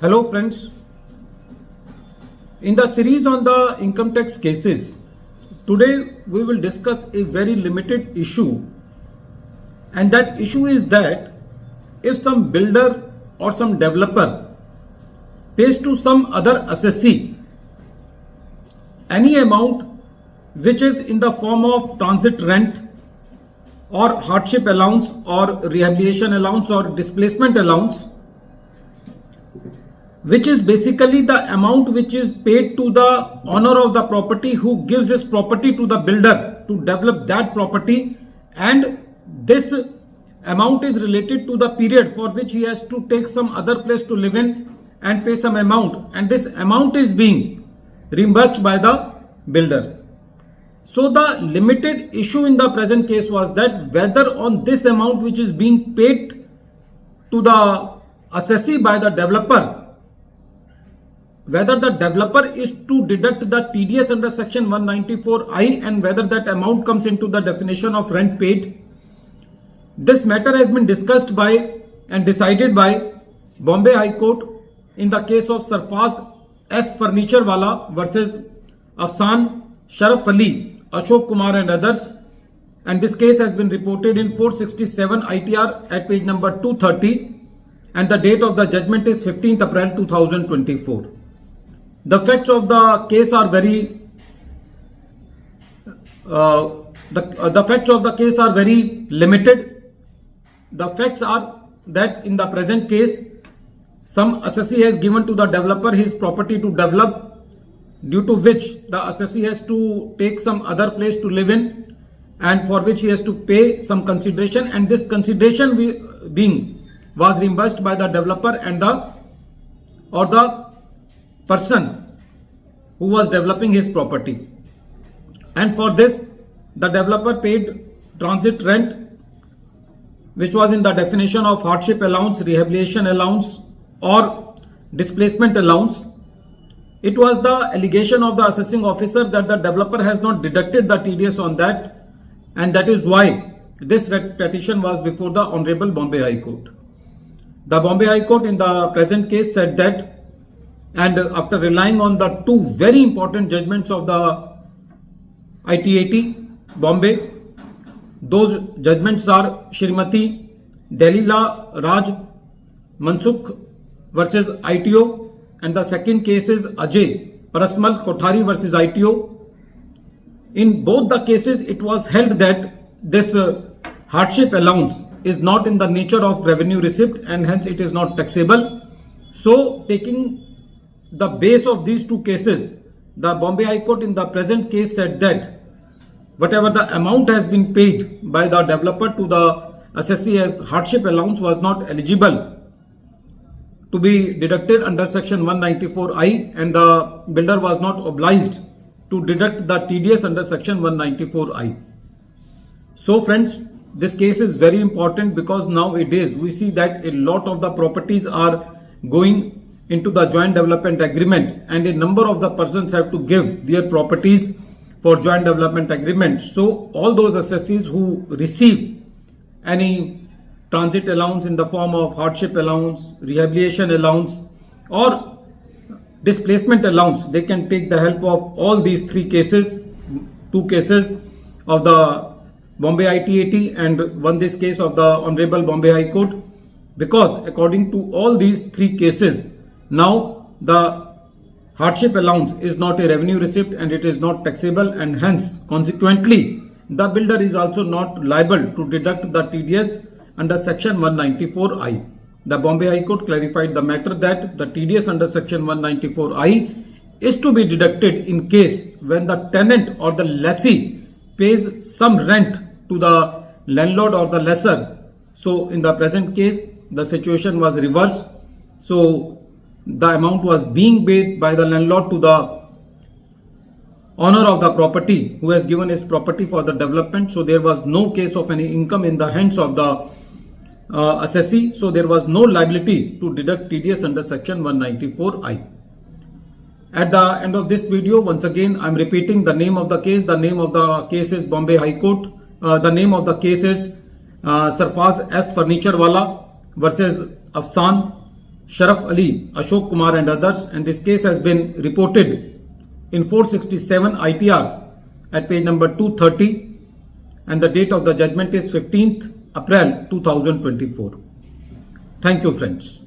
Hello friends, in the series on the income tax cases, today we will discuss a very limited issue, and that issue is that if some builder or some developer pays to some other assessee any amount which is in the form of transit rent or hardship allowance or rehabilitation allowance or displacement allowance, which is basically the amount which is paid to the owner of the property who gives his property to the builder to develop that property, and this amount is related to the period for which he has to take some other place to live in and pay some amount, and this amount is being reimbursed by the builder. So the limited issue in the present case was that whether on this amount which is being paid to the assessee by the developer, whether the developer is to deduct the TDS under section 194I and whether that amount comes into the definition of rent paid. This matter has been discussed by and decided by Bombay High Court in the case of Sarfaz S. Furniture Wala versus Afsan Sharaf Ali, Ashok Kumar and others, and this case has been reported in 467 ITR at page number 230, and the date of the judgment is 15th April 2024. The facts of the case are very limited. The facts are that in the present case, some assessee has given to the developer his property to develop, due to which the assessee has to take some other place to live in, and for which he has to pay some consideration, and this consideration was reimbursed by the developer and the person who was developing his property. And for this, the developer paid transit rent, which was in the definition of hardship allowance, rehabilitation allowance or displacement allowance. It was the allegation of the assessing officer that the developer has not deducted the TDS on that, and that is why this petition was before the Honorable Bombay High Court. The Bombay High Court in the present case said that, and after relying on the two very important judgments of the ITAT Bombay, those judgments are Shrimati Delila Raj Mansukh versus ITO, and the second case is Ajay Parasmal Kothari versus ITO. In both the cases, it was held that this hardship allowance is not in the nature of revenue receipt and hence it is not taxable. So, taking the base of these two cases, the Bombay High Court in the present case said that whatever the amount has been paid by the developer to the assessee as hardship allowance was not eligible to be deducted under section 194I, and the builder was not obliged to deduct the TDS under section 194I. So friends, this case is very important because nowadays we see that a lot of the properties are going into the joint development agreement, and a number of the persons have to give their properties for joint development agreement. So all those assessees who receive any transit allowance in the form of hardship allowance, rehabilitation allowance or displacement allowance, they can take the help of all these two cases of the Bombay ITAT and this case of the Honorable Bombay High Court, because according to all these three cases, now the hardship allowance is not a revenue receipt and it is not taxable, and hence consequently the builder is also not liable to deduct the TDS under section 194I. The Bombay High Court clarified the matter that the TDS under section 194I is to be deducted in case when the tenant or the lessee pays some rent to the landlord or the lessor. So in the present case, the situation was reversed. So the amount was being paid by the landlord to the owner of the property who has given his property for the development. So there was no case of any income in the hands of the assessee. So there was no liability to deduct TDS under section 194I. At the end of this video, once again, I am repeating the name of the case. The name of the case is Bombay High Court. The name of the case is Sarfaz S. Furniture Wala versus Afsan Sharaf Ali, Ashok Kumar and others, and this case has been reported in 467 ITR at page number 230, and the date of the judgment is 15th April 2024. Thank you, friends.